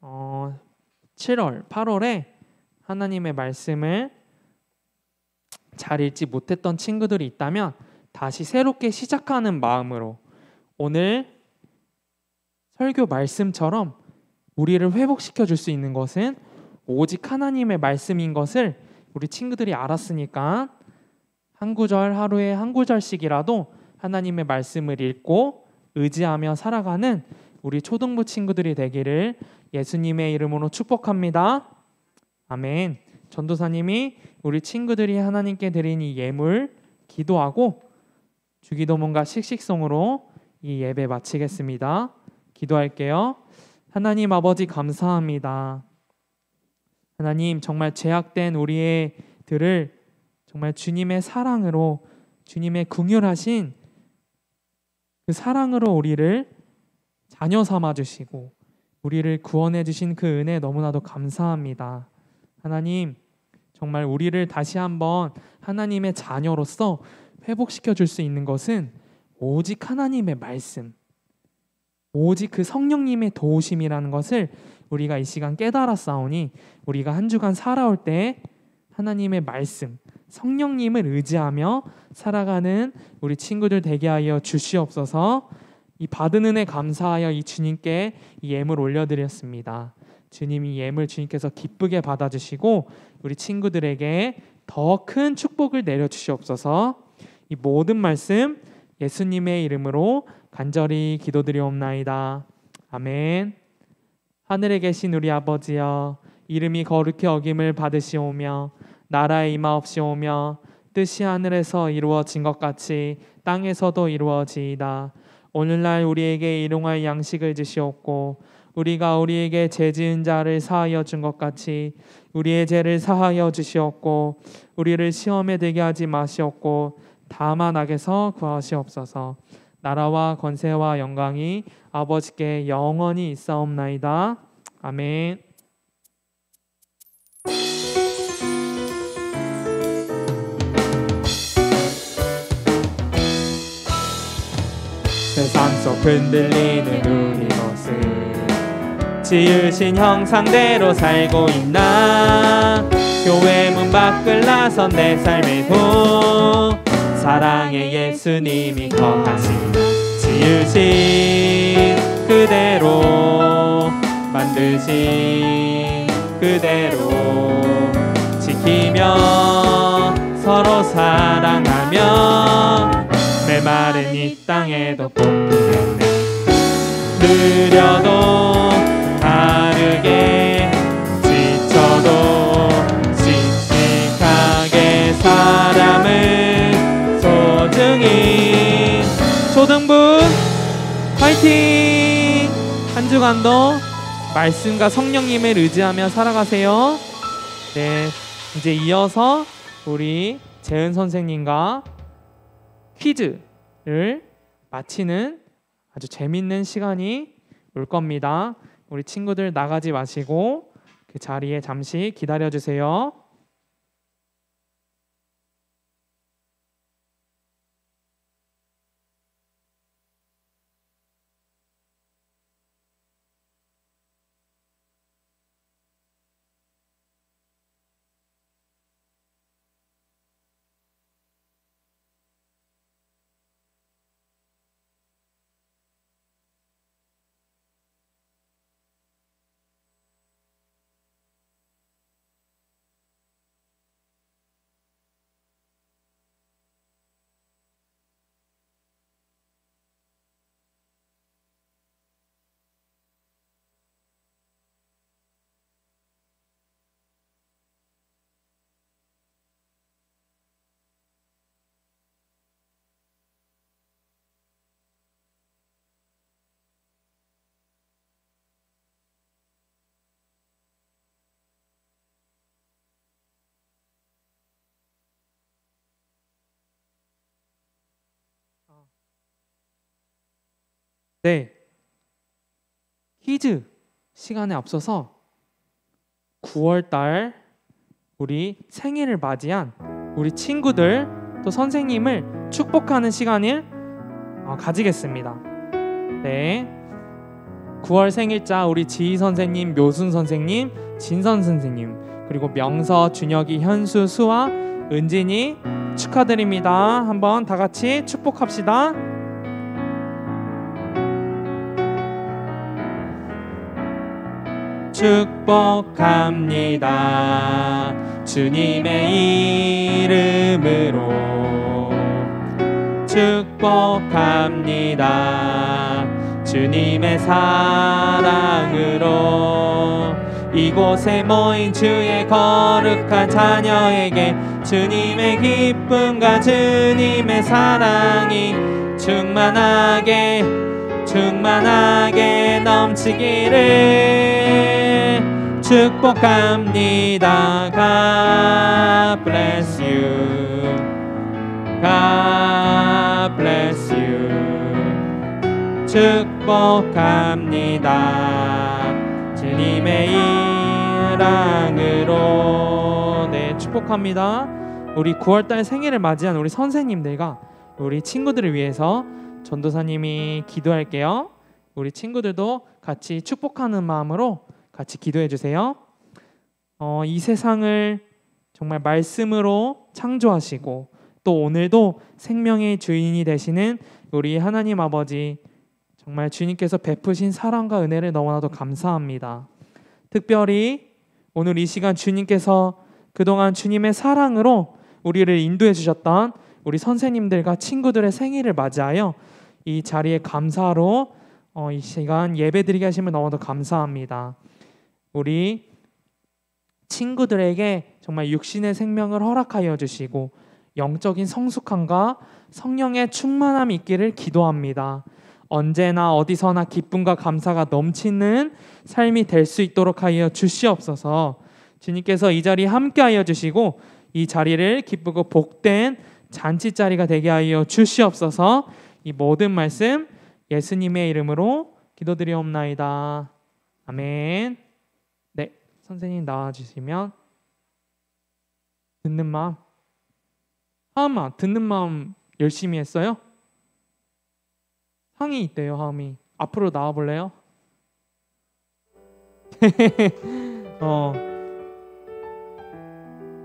7월, 8월에 하나님의 말씀을 잘 읽지 못했던 친구들이 있다면 다시 새롭게 시작하는 마음으로 오늘 설교 말씀처럼 우리를 회복시켜 줄 수 있는 것은 오직 하나님의 말씀인 것을 우리 친구들이 알았으니까 한 구절, 하루에 한 구절씩이라도 하나님의 말씀을 읽고 의지하며 살아가는 우리 초등부 친구들이 되기를 예수님의 이름으로 축복합니다. 아멘. 전도사님이 우리 친구들이 하나님께 드린 이 예물 기도하고 주기도문과 식식송으로 이 예배 마치겠습니다. 기도할게요. 하나님 아버지 감사합니다. 하나님 정말 죄악된 우리들을 정말 주님의 사랑으로, 주님의 긍휼하신 그 사랑으로 우리를 자녀 삼아 주시고 우리를 구원해 주신 그 은혜 너무나도 감사합니다. 하나님 정말 우리를 다시 한번 하나님의 자녀로서 회복시켜 줄 수 있는 것은 오직 하나님의 말씀, 오직 그 성령님의 도우심이라는 것을 우리가 이 시간 깨달았사오니 우리가 한 주간 살아올 때 하나님의 말씀, 성령님을 의지하며 살아가는 우리 친구들 되게 하여 주시옵소서. 이 받은 은혜 감사하여 이 주님께 이 예물 올려드렸습니다. 주님이 예물 주님께서 기쁘게 받아주시고 우리 친구들에게 더 큰 축복을 내려주시옵소서. 이 모든 말씀 예수님의 이름으로 간절히 기도드리옵나이다. 아멘. 하늘에 계신 우리 아버지여, 이름이 거룩히 여김을 받으시오며 나라에 임하옵시오며 뜻이 하늘에서 이루어진 것 같이 땅에서도 이루어지이다. 오늘날 우리에게 일용할 양식을 주시옵고 우리가 우리에게 죄 지은 자를 사하여 준 것 같이 우리의 죄를 사하여 주시옵고 우리를 시험에 들게 하지 마시옵고 다만 악에서 구하시옵소서. 나라와 권세와 영광이 아버지께 영원히 있사옵나이다. 아멘. 세상 속 흔들리는 우리 모습 지으신 형상대로 살고 있나? 교회 문 밖을 나선 내 삶에도 사랑의 예수님이 거하신 지으신 그대로 만드신 그대로 지키며 서로 사랑하며 메마른 이 땅에도 꽃피겠네. 느려도 다르게 지쳐도 씩씩하게 사람을 소중히 초등부 화이팅! 한 주간도 말씀과 성령님을 의지하며 살아가세요. 네, 이제 이어서 우리 재은 선생님과 퀴즈를 마치는 아주 재밌는 시간이 올 겁니다. 우리 친구들 나가지 마시고 그 자리에 잠시 기다려 주세요. 네, 퀴즈 시간에 앞서서 9월달 우리 생일을 맞이한 우리 친구들 또 선생님을 축복하는 시간을 가지겠습니다. 네, 9월 생일자 우리 지희 선생님, 묘순 선생님, 진선 선생님, 그리고 명서, 준혁이, 현수, 수아, 은진이 축하드립니다. 한번 다 같이 축복합시다. 축복합니다. 주님의 이름으로 축복합니다. 주님의 사랑으로 이곳에 모인 주의 거룩한 자녀에게 주님의 기쁨과 주님의 사랑이 충만하게 넘치기를 축복합니다. God bless you. God bless you. 축복합니다. 주님의 사랑으로. 네, 축복합니다. 우리 9월달 생일을 맞이한 우리 선생님들과 우리 친구들을 위해서 전도사님이 기도할게요. 우리 친구들도 같이 축복하는 마음으로 같이 기도해 주세요. 이 세상을 정말 말씀으로 창조하시고 또 오늘도 생명의 주인이 되시는 우리 하나님 아버지, 정말 주님께서 베푸신 사랑과 은혜를 너무나도 감사합니다. 특별히 오늘 이 시간 주님께서 그동안 주님의 사랑으로 우리를 인도해 주셨던 우리 선생님들과 친구들의 생일을 맞이하여 이 자리에 감사로 이 시간 예배드리게 하심을 너무도 감사합니다. 우리 친구들에게 정말 육신의 생명을 허락하여 주시고 영적인 성숙함과 성령의 충만함이 있기를 기도합니다. 언제나 어디서나 기쁨과 감사가 넘치는 삶이 될 수 있도록 하여 주시옵소서. 주님께서 이 자리에 함께하여 주시고 이 자리를 기쁘고 복된 잔치자리가 되게 하여 주시옵소서. 이 모든 말씀 예수님의 이름으로 기도드리옵나이다. 아멘. 네, 선생님 나와주시면. 듣는 마음. 하은아, 듣는 마음 열심히 했어요? 상이 있대요. 하음이 앞으로 나와볼래요?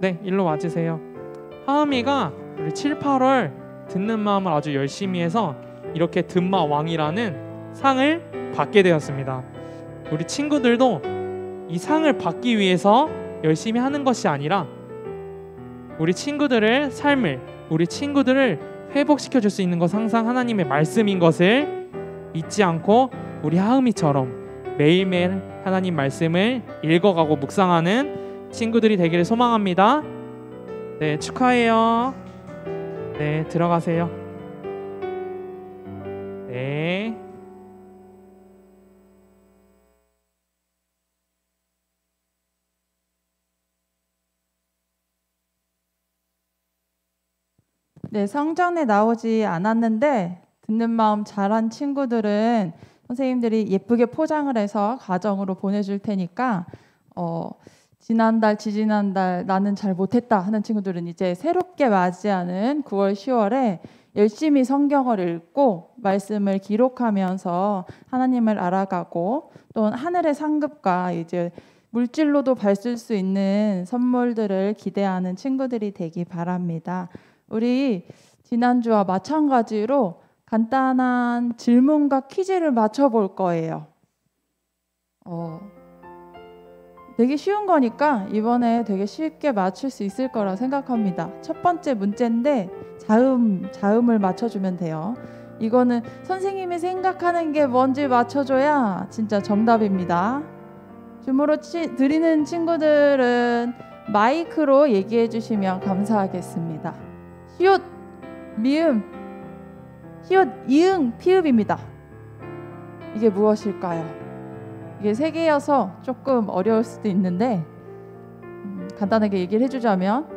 네, 일로 와주세요. 하음이가 우리 7, 8월 듣는 마음을 아주 열심히 해서 이렇게 듣마 왕이라는 상을 받게 되었습니다. 우리 친구들도 이 상을 받기 위해서 열심히 하는 것이 아니라 우리 친구들의 삶을, 우리 친구들을 회복시켜 줄 수 있는 것 항상 하나님의 말씀인 것을 잊지 않고 우리 하음이처럼 매일매일 하나님 말씀을 읽어가고 묵상하는 친구들이 되기를 소망합니다. 네, 축하해요. 네, 들어가세요. 네. 네, 성전에 나오지 않았는데 듣는 마음 잘한 친구들은 선생님들이 예쁘게 포장을 해서 가정으로 보내줄 테니까 지난달, 지지난달 나는 잘 못했다 하는 친구들은 이제 새롭게 맞이하는 9월, 10월에 열심히 성경을 읽고 말씀을 기록하면서 하나님을 알아가고 또 하늘의 상급과 이제 물질로도 받을 수 있는 선물들을 기대하는 친구들이 되기 바랍니다. 우리 지난주와 마찬가지로 간단한 질문과 퀴즈를 맞춰볼 거예요. 되게 쉬운 거니까 이번에 되게 쉽게 맞출 수 있을 거라 생각합니다. 첫 번째 문제인데 자음을 맞춰주면 돼요. 이거는 선생님이 생각하는 게 뭔지 맞춰줘야 진짜 정답입니다. 줌으로 드리는 친구들은 마이크로 얘기해 주시면 감사하겠습니다. 시옷, 미음, 시옷, 이응, 피읍입니다. 이게 무엇일까요? 이게 세 개여서 조금 어려울 수도 있는데 간단하게 얘기를 해주자면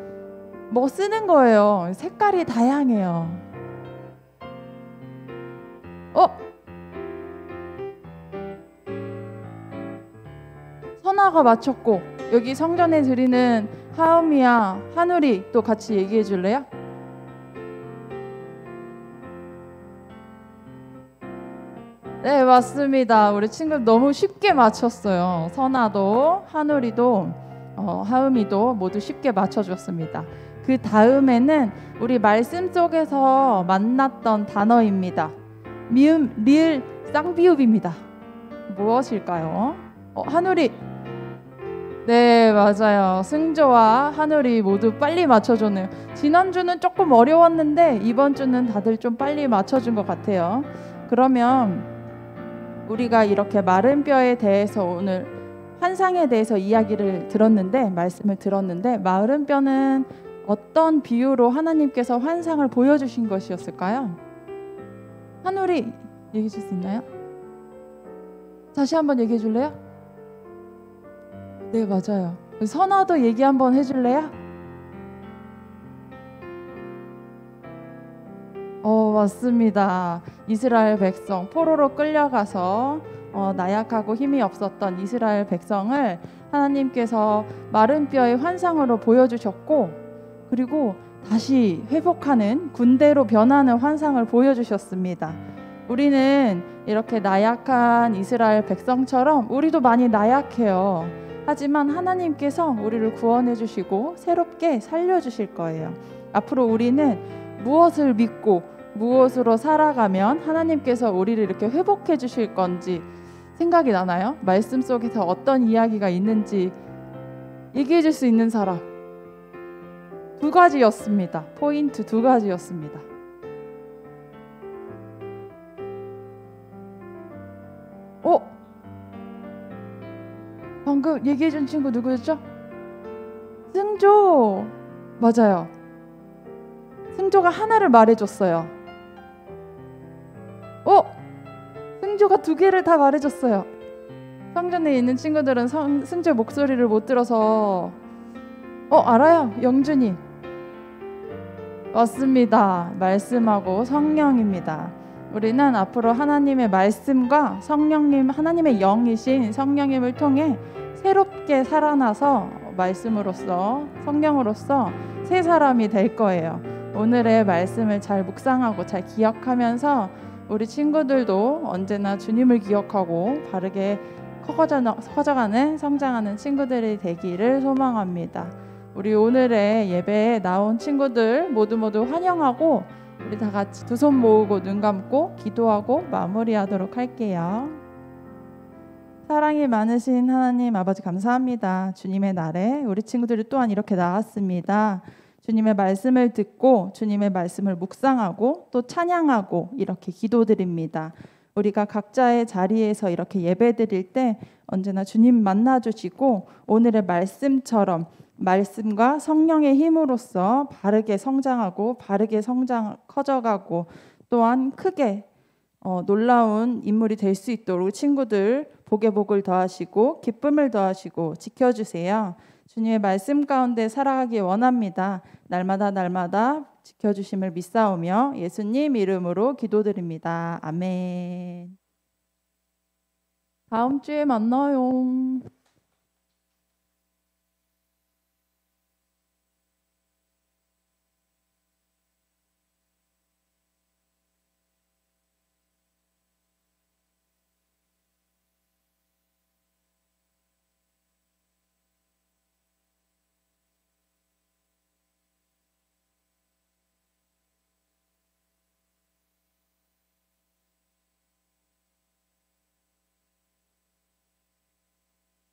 뭐 쓰는 거예요. 색깔이 다양해요. 선아가 맞췄고 여기 성전에 드리는 하음이야, 하누리 또 같이 얘기해 줄래요? 네, 맞습니다. 우리 친구들 너무 쉽게 맞췄어요. 선아도, 하누리도, 하음이도 모두 쉽게 맞춰줬습니다. 그 다음에는 우리 말씀 속에서 만났던 단어입니다. 미음, 리을, 쌍비읍입니다. 무엇일까요? 하누리. 네, 맞아요. 승조와 하누리 모두 빨리 맞춰줬네요. 지난주는 조금 어려웠는데 이번 주는 다들 좀 빨리 맞춰준 것 같아요. 그러면 우리가 이렇게 마른 뼈에 대해서 오늘 환상에 대해서 이야기를 들었는데, 말씀을 들었는데, 마른 뼈는 어떤 비유로 하나님께서 환상을 보여주신 것이었을까요? 한우리 얘기해 줄 수 있나요? 다시 한번 얘기해 줄래요? 네, 맞아요. 선아도 얘기 한번 해줄래요? 맞습니다. 이스라엘 백성 포로로 끌려가서 나약하고 힘이 없었던 이스라엘 백성을 하나님께서 마른 뼈의 환상으로 보여주셨고, 그리고 다시 회복하는 군대로 변하는 환상을 보여주셨습니다. 우리는 이렇게 나약한 이스라엘 백성처럼 우리도 많이 나약해요. 하지만 하나님께서 우리를 구원해 주시고 새롭게 살려 주실 거예요. 앞으로 우리는 무엇을 믿고 무엇으로 살아가면 하나님께서 우리를 이렇게 회복해 주실 건지 생각이 나나요? 말씀 속에서 어떤 이야기가 있는지 얘기해 줄 수 있는 사람. 2가지였습니다. 포인트 2가지였습니다. 방금 얘기해 준 친구 누구였죠? 승조. 맞아요. 승조가 하나를 말해줬어요. 승조가 2개를 다 말해줬어요. 성전에 있는 친구들은 승조 목소리를 못 들어서 알아요. 영준이. 맞습니다. 말씀하고 성령입니다. 우리는 앞으로 하나님의 말씀과 성령님, 하나님의 영이신 성령님을 통해 새롭게 살아나서 말씀으로써, 성령으로서 새 사람이 될 거예요. 오늘의 말씀을 잘 묵상하고 잘 기억하면서 우리 친구들도 언제나 주님을 기억하고 바르게 커져가는, 성장하는 친구들이 되기를 소망합니다. 우리 오늘의 예배에 나온 친구들 모두 환영하고, 우리 다 같이 2손 모으고 눈 감고 기도하고 마무리하도록 할게요. 사랑이 많으신 하나님 아버지, 감사합니다. 주님의 날에 우리 친구들이 또한 이렇게 나왔습니다. 주님의 말씀을 듣고 주님의 말씀을 묵상하고 또 찬양하고 이렇게 기도드립니다. 우리가 각자의 자리에서 이렇게 예배드릴 때 언제나 주님 만나주시고 오늘의 말씀처럼 말씀과 성령의 힘으로써 바르게 성장하고 바르게 커져가고 또한 크게 놀라운 인물이 될 수 있도록 친구들 복에 복을 더하시고 기쁨을 더하시고 지켜주세요. 주님의 말씀 가운데 살아가기 원합니다. 날마다 지켜주심을 믿사오며 예수님 이름으로 기도드립니다. 아멘. 다음 주에 만나요.